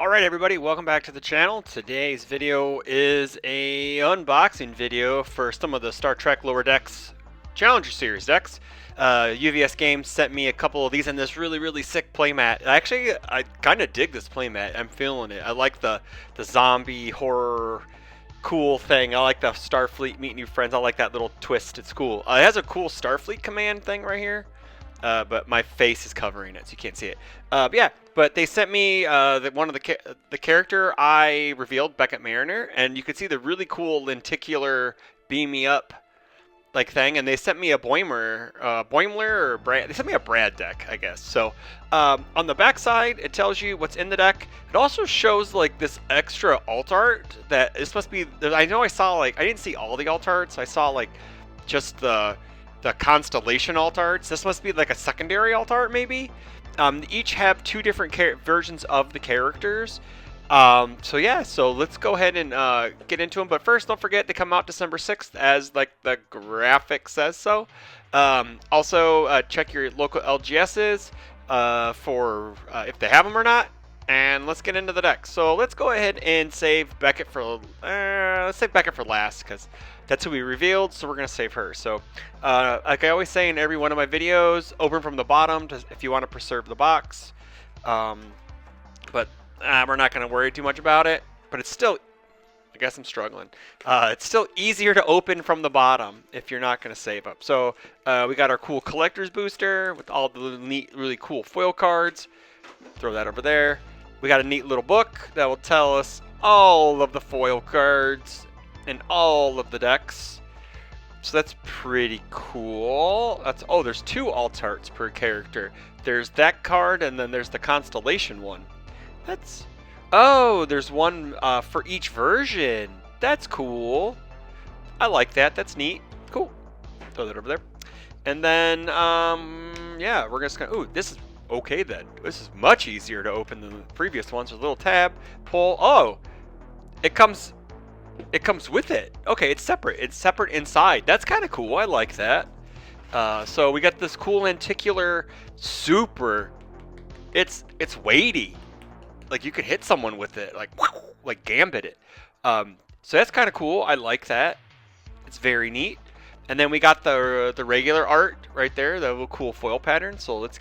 Alright everybody, welcome back to the channel. Today's video is a unboxing video for some of the Star Trek Lower Decks Challenger Series decks. UVS Games sent me a couple of these in this really sick playmat. Actually, I kind of dig this playmat. I'm feeling it. I like the zombie horror cool thing. I like the Starfleet meet new friends. I like that little twist. It's cool. It has a cool Starfleet command thing right here. But my face is covering it, so you can't see it. Yeah, but they sent me one of the character I revealed, Beckett Mariner, and you can see the really cool lenticular beam me up like thing, and they sent me a Boimler or Brad. They sent me a Brad deck, I guess. So on the back side, it tells you what's in the deck. It also shows like this extra alt art that this must be. I know I saw like I didn't see all the alt arts. I saw like just the constellation alt arts. This must be like a secondary alt art maybe. Each have two different versions of the characters. So yeah, so let's go ahead and get into them. But first, don't forget to come out December 6th as like the graphic says so. Also, check your local LGSs for if they have them or not. And let's get into the deck. So let's go ahead and save Beckett for let's save Beckett for last because that's who we revealed. So we're gonna save her. So like I always say in every one of my videos, open from the bottom if you want to preserve the box. But we're not gonna worry too much about it. But it's still, I guess I'm struggling. It's still easier to open from the bottom if you're not gonna save up. So we got our cool collector's booster with all the neat, really cool foil cards. Throw that over there. We got a neat little book that will tell us all of the foil cards and all of the decks. So that's pretty cool. There's two alt arts per character. There's that card and then there's the constellation one. There's one for each version. That's cool. I like that. That's neat. Cool. Throw that over there. And then, yeah, we're just gonna, this is okay then. This is much easier to open than the previous ones. There's a little tab, pull. Oh, it comes with it. Okay, it's separate. It's separate inside. That's kind of cool. I like that. So we got this cool lenticular super. It's weighty. Like you could hit someone with it, like gambit it. So that's kind of cool. I like that. It's very neat. And then we got the regular art right there, the little cool foil pattern. So let's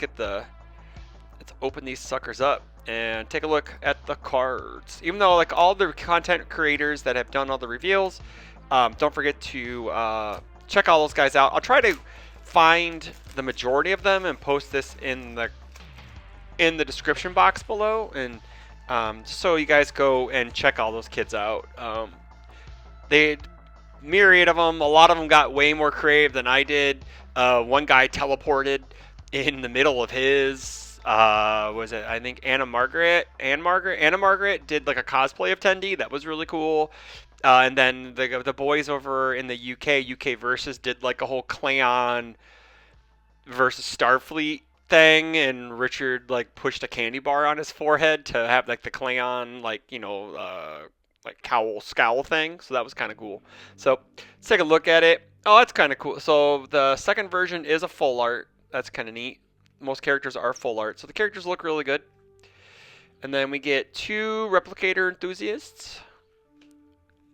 open these suckers up and take a look at the cards. Even though like all the content creators that have done all the reveals, don't forget to check all those guys out. I'll try to find the majority of them and post this in the description box below, and so you guys go and check all those kids out. They myriad of them. A lot of them got way more creative than I did. One guy teleported in the middle of his. Was it, I think Anna Margret did like a cosplay of Tendi. That was really cool. And then the boys over in the UkVersus did like a whole Klingon versus Starfleet thing, and Richard like pushed a candy bar on his forehead to have like the Klingon like like scowl thing. So that was kind of cool. So let's take a look at it. Oh, that's kind of cool. So the second version is a full art. That's kind of neat. Most characters are full art, so the characters look really good. And then we get two Replicator Enthusiasts,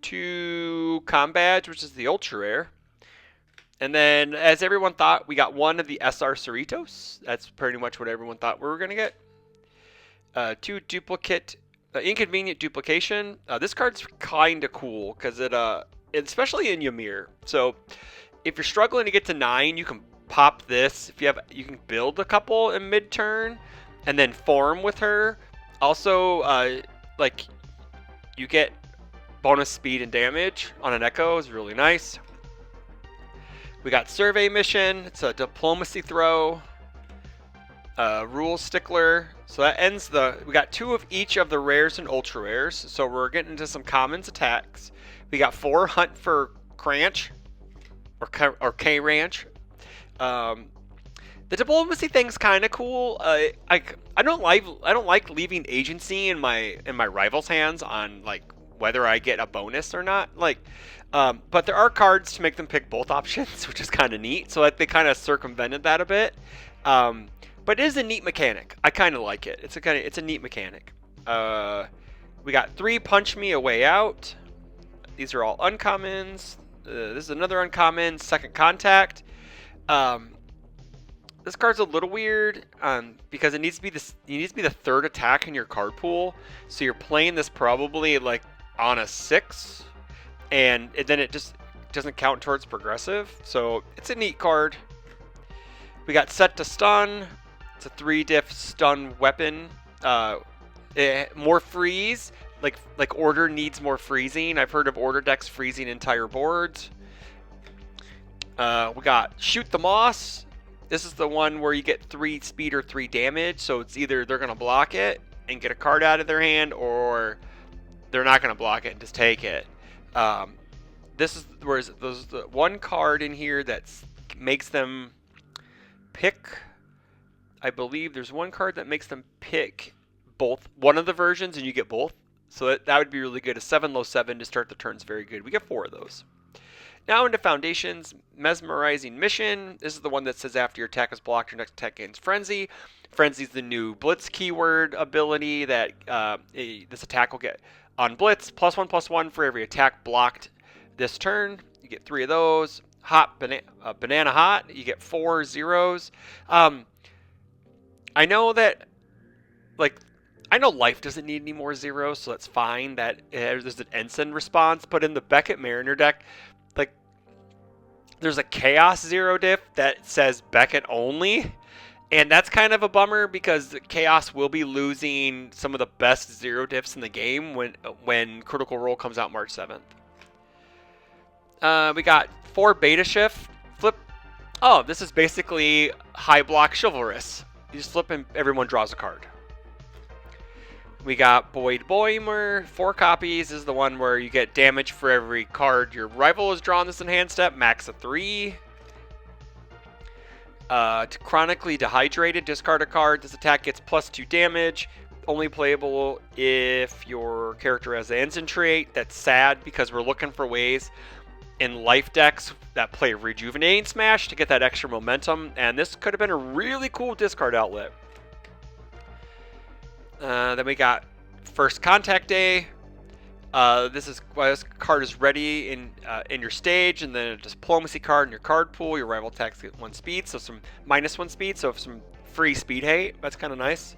two Combadge, which is the ultra rare. And then, as everyone thought, we got one of the SR Cerritos. That's pretty much what everyone thought we were going to get. Two duplicate, inconvenient duplication. This card's kind of cool because especially in Ymir. So if you're struggling to get to 9, you can pop this. If you can build a couple in mid-turn and then form with her. Also, like you get bonus speed and damage on an Echo. Is really nice. We got Survey Mission. It's a Diplomacy Throw. Rule Stickler. So that ends we got 2 of each of the rares and ultra rares. So we're getting into some commons attacks. We got 4 Hunt for Cranch or K Ranch. The diplomacy thing's kind of cool. I don't like leaving agency in my rival's hands on like whether I get a bonus or not. Like, but there are cards to make them pick both options, which is kind of neat. So like they kind of circumvented that a bit. But it is a neat mechanic. I kind of like it. It's a neat mechanic. We got 3 Punch Me a Way Out. These are all uncommons. This is another uncommon, Second Contact. This card's a little weird because it needs to be the 3rd attack in your card pool. So you're playing this probably like on a 6, and then it just doesn't count towards progressive. So it's a neat card. We got Set to Stun. It's a 3-diff stun weapon. More freeze. Like Order needs more freezing. I've heard of Order decks freezing entire boards. We got Shoot the Moss. This is the one where you get 3 speed or 3 damage. So it's either they're going to block it and get a card out of their hand, or they're not going to block it and just take it. This is where there's the one card in here that makes them pick. I believe there's one card that makes them pick one of the versions, and you get both. So that would be really good. A 7/7 to start the turn's very good. We get 4 of those. Now into Foundations, Mesmerizing Mission. This is the one that says after your attack is blocked, your next attack gains Frenzy. Frenzy is the new Blitz keyword ability that this attack will get on Blitz. +1/+1 for every attack blocked this turn. You get 3 of those. Hot Banana Hot. You get 4 zeros. I know that, I know life doesn't need any more zeros, so that's fine that there's an Ensign response. But in the Beckett Mariner deck, there's a Chaos 0 diff that says Beckett only. And that's kind of a bummer because Chaos will be losing some of the best 0 diffs in the game when Critical Role comes out March 7th. We got 4 Beta Shift. Flip. Oh, this is basically high block Chivalrous. You just flip and everyone draws a card. We got Boyd Boimer, 4 copies. This is the one where you get damage for every card your rival has drawn this in hand step, max of 3. Chronically Dehydrated, discard a card. This attack gets +2 damage. Only playable if your character has the Ensign trait. That's sad because we're looking for ways in life decks that play Rejuvenating Smash to get that extra momentum. And this could have been a really cool discard outlet. Then we got First Contact Day. This card is ready in your stage, and then a Diplomacy card in your card pool. Your rival attacks get 1 speed, so some -1 speed, so some free speed hate. That's kind of nice.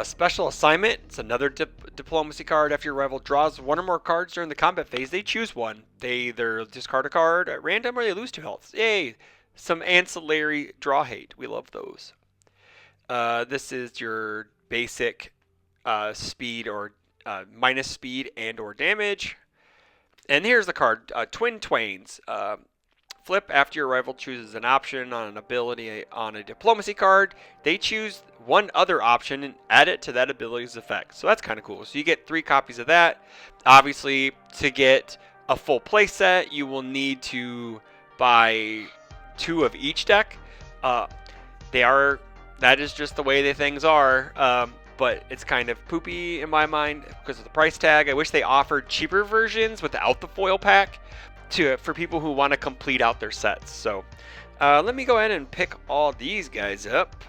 Special Assignment. It's another Diplomacy card. After your rival draws 1 or more cards during the combat phase, they choose one. They either discard a card at random or they lose 2 health. Yay! Some ancillary draw hate. We love those. This is your basic speed or minus speed and or damage. And here's the card, Twin Twains. Flip after your rival chooses an option on an ability on a Diplomacy card. They choose one other option and add it to that ability's effect. So that's kind of cool. So you get 3 copies of that. Obviously, to get a full play set, you will need to buy 2 of each deck. That is just the way things are, but it's kind of poopy in my mind because of the price tag. I wish they offered cheaper versions without the foil pack for people who want to complete out their sets. So let me go ahead and pick all these guys up,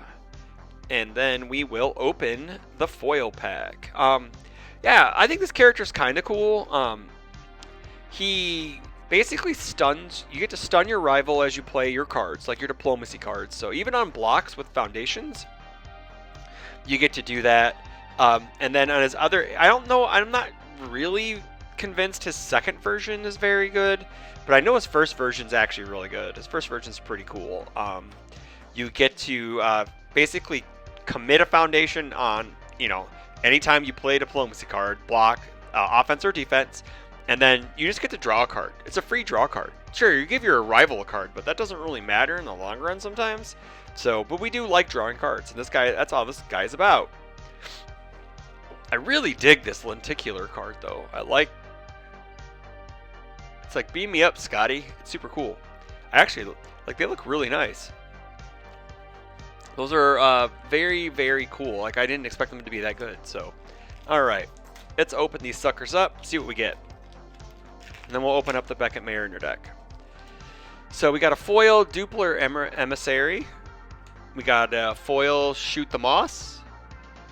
and then we will open the foil pack. Yeah, I think this character is kind of cool. He basically stuns. You get to stun your rival as you play your cards, like your Diplomacy cards. So even on blocks with Foundations, you get to do that. And then on his other, I don't know, I'm not really convinced his second version is very good, but I know his first version is actually really good. His first version is pretty cool. You get to basically commit a Foundation on, anytime you play a Diplomacy card, block, offense or defense. And then you just get to draw a card. It's a free draw card. Sure, you give your rival a card, but that doesn't really matter in the long run sometimes. So, but we do like drawing cards, and that's all this guy is about. I really dig this lenticular card, though. It's like, beam me up, Scotty. It's super cool. They look really nice. Those are very, very cool. I didn't expect them to be that good. So, all right, let's open these suckers up, see what we get. And then we'll open up the Beckett Mariner deck. So we got a foil Dupler Emissary. We got a foil Shoot the Moss.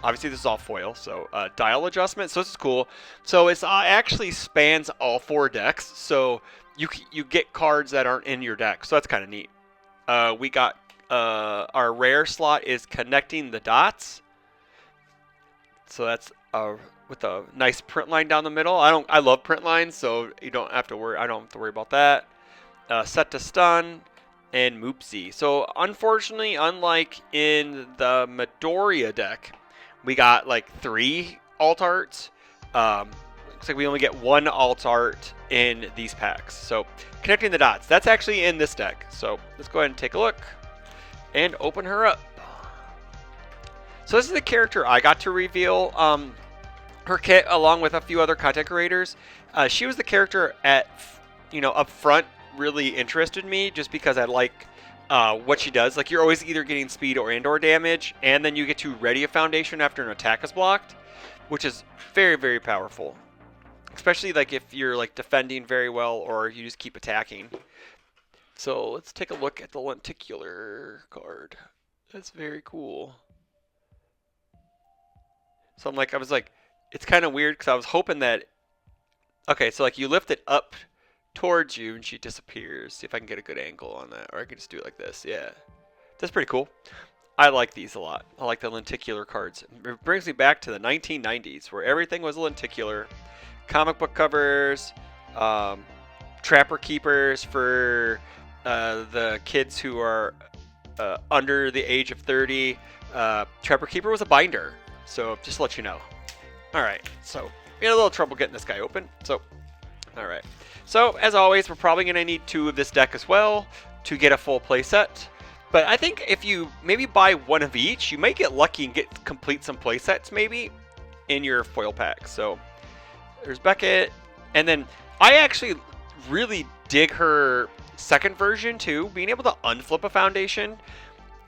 Obviously, this is all foil, so dial adjustment. So this is cool. So it's actually spans all 4 decks. So you get cards that aren't in your deck. So that's kind of neat. We got our rare slot is connecting the dots. So that's with a nice print line down the middle. I love print lines, so you don't have to worry. I don't have to worry about that. Set to stun and Moopsy. So unfortunately, unlike in the Midoriya deck, we got like 3 alt arts. Looks like we only get 1 alt art in these packs. So connecting the dots, that's actually in this deck. So let's go ahead and take a look and open her up. So this is the character I got to reveal. Her kit, along with a few other content creators. She was the character up front really interested me just because I like what she does. Like, you're always either getting speed or damage, and then you get to ready a foundation after an attack is blocked, which is very, very powerful. Especially like if you're like defending very well or you just keep attacking. So let's take a look at the lenticular card. That's very cool. So I was like, it's kind of weird because I was hoping that, okay, so like you lift it up towards you and she disappears. See if I can get a good angle on that, or I can just do it like this. Yeah, that's pretty cool. I like these a lot. I like the lenticular cards. It brings me back to the 1990s where everything was lenticular. Comic book covers, Trapper Keepers for the kids who are under the age of 30. Trapper Keeper was a binder. So just to let you know. Alright, so we had a little trouble getting this guy open. So, alright. So, as always, we're probably going to need 2 of this deck as well to get a full playset. But I think if you maybe buy 1 of each, you might get lucky and complete some playsets maybe in your foil pack. So, there's Beckett. And then I actually really dig her second version too. Being able to unflip a foundation.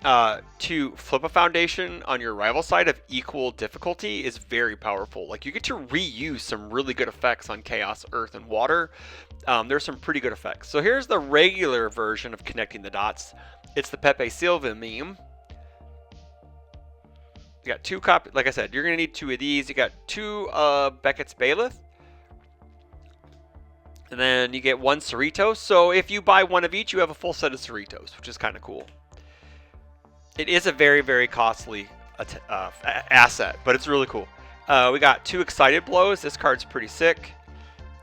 To flip a foundation on your rival side of equal difficulty is very powerful. Like, you get to reuse some really good effects on Chaos, Earth, and Water. There's some pretty good effects. So here's the regular version of connecting the dots. It's the Pepe Silva meme. You got 2 copies. Like I said, you're going to need 2 of these. You got 2 Beckett's Bailiff. And then you get 1 Cerritos. So if you buy 1 of each, you have a full set of Cerritos, which is kind of cool. It is a very, very costly asset, but it's really cool. We got 2 Excited Blows. This card's pretty sick.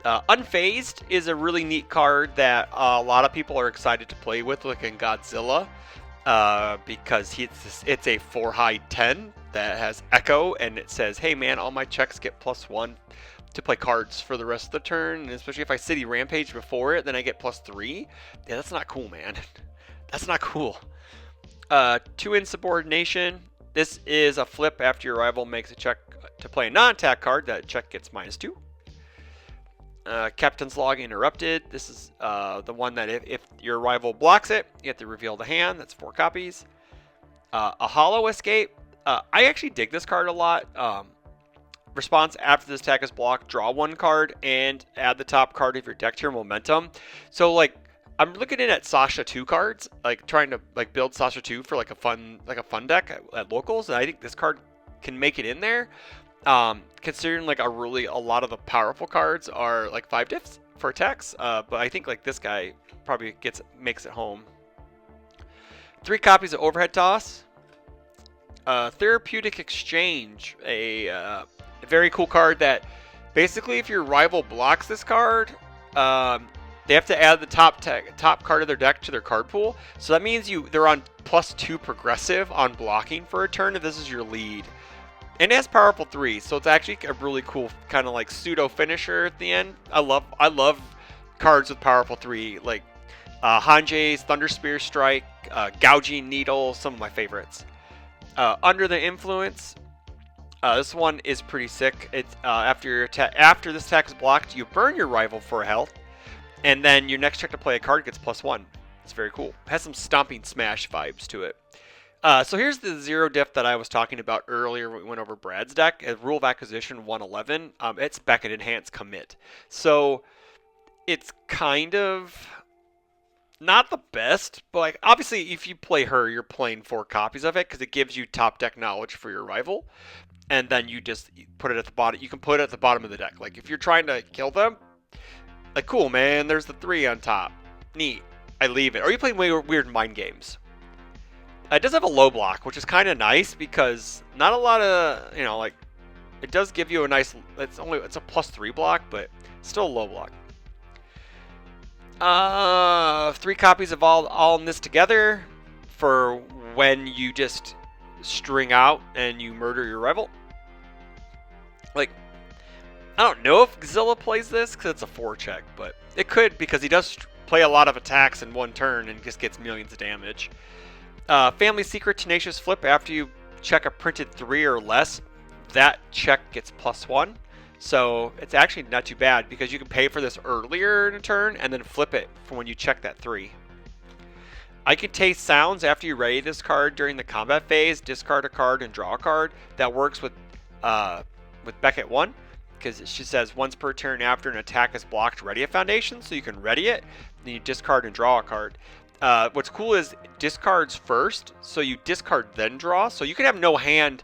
Unfazed is a really neat card that a lot of people are excited to play with, like in Godzilla, because it's a 4 high 10 that has Echo, and it says, hey man, all my checks get +1 to play cards for the rest of the turn, and especially if I City Rampage before it, then I get +3. Yeah, that's not cool, man. That's not cool. 2 Insubordination. This is a flip after your rival makes a check to play a non-attack card. That check gets -2. Captain's Log Interrupted. This is the one that if your rival blocks it, you have to reveal the hand. That's 4 copies. A Hollow Escape. I actually dig this card a lot. Response after this attack is blocked, draw 1 card and add the top card of your deck to your momentum. So like, I'm looking at Sasha 2 cards, like trying to like build Sasha 2 for like a fun deck at locals, and I think this card can make it in there. Considering like a lot of the powerful cards are like 5 diffs for attacks, but I think like this guy probably makes it home. 3 copies of Overhead Toss. Therapeutic Exchange, a very cool card that basically if your rival blocks this card, they have to add the top card of their deck to their card pool. So that means they're on +2 progressive on blocking for a turn if this is your lead. And it has powerful 3, so it's actually a really cool kind of like pseudo finisher at the end. I love cards with powerful 3, like Hanjei's Thunder Spear Strike, Gouging Needle, some of my favorites. Under the Influence. This one is pretty sick. It's after this attack is blocked, you burn your rival for health. And then your next check to play a card gets +1. It's very cool. It has some Stomping Smash vibes to it. So here's the 0 diff that I was talking about earlier when we went over Brad's deck. Rule of Acquisition 111. It's Beckett Enhanced Commit. So it's kind of not the best, but like obviously if you play her, you're playing 4 copies of it because it gives you top deck knowledge for your rival. and then you just put it at the bottom. You can put it at the bottom of the deck. Like if you're trying to kill them, like cool man, there's the 3 on top. Neat. I leave it. Or you play weird mind games. It does have a low block, which is kind of nice because not a lot of, you know, like it does give you a nice. It's a +3 block, but still a low block. 3 copies of all in this together for when you just string out and you murder your rival. Like, I don't know if Zilla plays this because it's a 4 check, but it could because he does play a lot of attacks in one turn and just gets millions of damage. Family Secret Tenacious Flip. After you check a printed 3 or less, that check gets +1. So it's actually not too bad because you can pay for this earlier in a turn and then flip it for when you check that 3. I can taste sounds after you ready this card during the combat phase. Discard a card and draw a card. That works with Beckett 1 because she says once per turn after an attack is blocked, ready a foundation. So you can ready it, then you discard and draw a card. What's cool is discards first, so you discard then draw. So you can have no hand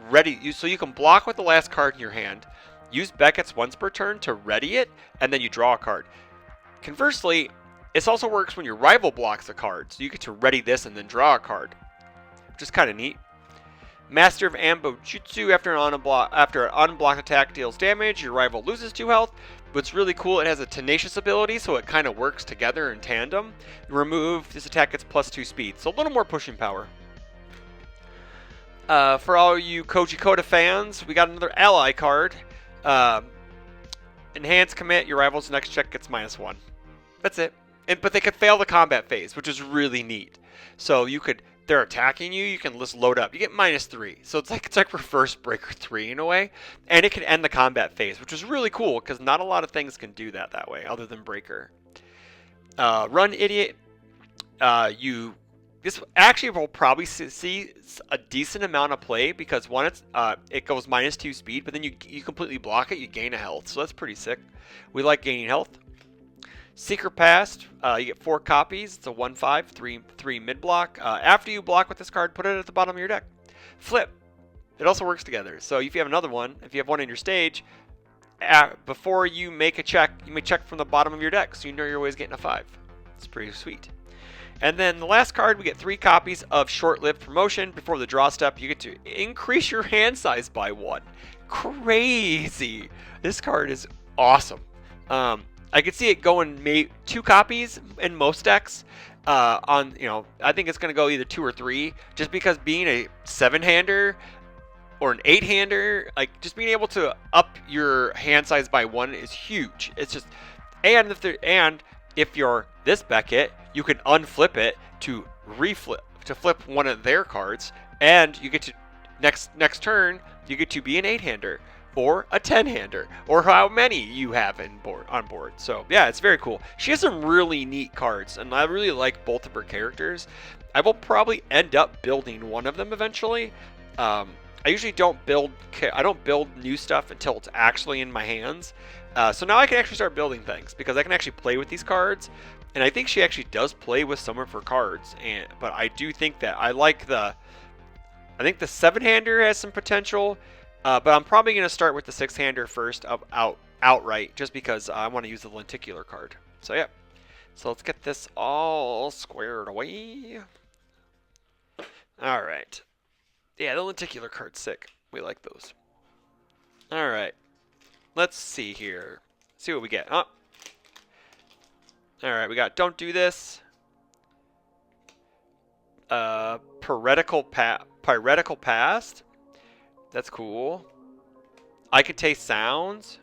ready, so you can block with the last card in your hand. Use Beckett's once per turn to ready it, and then you draw a card. Conversely, this also works when your rival blocks a card, so you get to ready this and then draw a card, which is kind of neat. Master of Ambo Jutsu. After an unblocked attack deals damage, your rival loses 2 health. What's really cool, it has a Tenacious ability, so it kind of works together in tandem. Remove, this attack gets +2 speed, so a little more pushing power. For all you Koji Koda fans, we got another ally card. Enhance commit, your rival's next check gets -1. That's it. But they could fail the combat phase, which is really neat. So they're attacking you, you can just load up. You get -3. So it's like reverse Breaker 3 in a way. And it can end the combat phase, which is really cool because not a lot of things can do that way other than Breaker. Run Idiot. This actually will probably see a decent amount of play because one, it goes -2 speed, but then you completely block it, you gain a health. So that's pretty sick. We like gaining health. Secret Past, you get 4 copies. It's a 1/5, 3 mid block. After you block with this card, put it at the bottom of your deck. Flip. It also works together. So if you have another one, if you have one in your stage, before you make a check, you may check from the bottom of your deck, so you know you're always getting a 5. It's pretty sweet. And then the last card, we get 3 copies of Short-Lived Promotion. Before the draw step, you get to increase your hand size by 1. Crazy! This card is awesome. I could see it going maybe 2 copies in most decks. I think it's going to go either 2 or 3, just because being a 7-hander or an 8-hander, like just being able to up your hand size by 1 is huge. It's just, and if you're this Beckett, you can unflip it to flip one of their cards, and you get to next turn you get to be an 8-hander or a 10-hander or how many you have on board. So yeah, it's very cool. She has some really neat cards, and I really like both of her characters. I will probably end up building one of them eventually. I usually don't build new stuff until it's actually in my hands. So now I can actually start building things because I can actually play with these cards. And I think she actually does play with some of her cards, but I do think that I think the 7-hander has some potential, but I'm probably going to start with the 6-hander first outright, just because I want to use the lenticular card. So yeah, so let's get this all squared away. All right, yeah, the lenticular card's sick. We like those. All right, let's see here. See what we get. Oh. All right, we got Don't Do This. Piratical Past. That's cool. I Could Taste Sounds.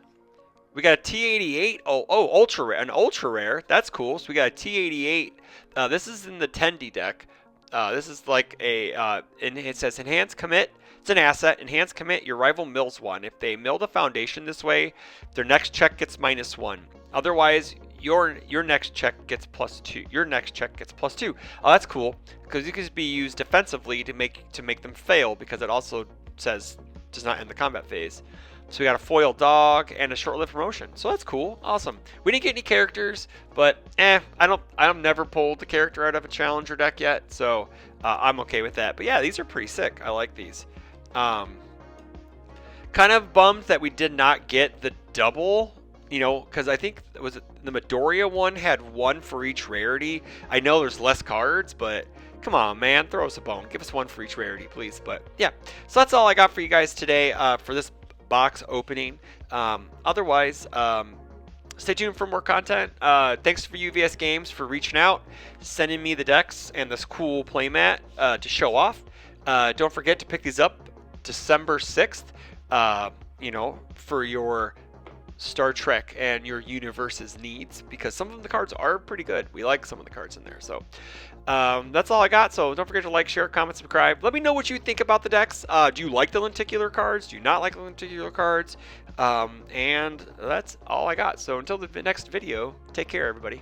We got a T88. Ultra Rare. An Ultra Rare. That's cool. So we got a T88. This is in the Tendi deck. This is like and it says Enhance Commit. It's an asset. Enhance Commit. Your rival mills 1. If they mill the foundation this way, their next check gets -1. Otherwise, your next check gets +2. Your next check gets +2. Oh, that's cool because it could be used defensively to make them fail, because it also says does not end the combat phase. So we got a foil dog and a short-lived promotion. So that's cool. Awesome. We didn't get any characters, but I've never pulled the character out of a challenger deck yet, so I'm okay with that. But yeah, these are pretty sick. I like these. Kind of bummed that we did not get the double, you know, because I think was it the Midoriya one had one for each rarity. I know there's less cards, but come on, man, throw us a bone. Give us one for each rarity, please. But yeah, so that's all I got for you guys today for this box opening. Otherwise, stay tuned for more content. Thanks for UVS Games for reaching out, sending me the decks and this cool playmat to show off. Don't forget to pick these up December 6th, you know, for your Star Trek and your Universus needs, because some of the cards are pretty good. We like some of the cards in there. So that's all I got. So don't forget to like, share, comment, subscribe. Let me know what you think about the decks. Do you like the lenticular cards? Do you not like the lenticular cards? And that's all I got. So until the next video, take care, everybody.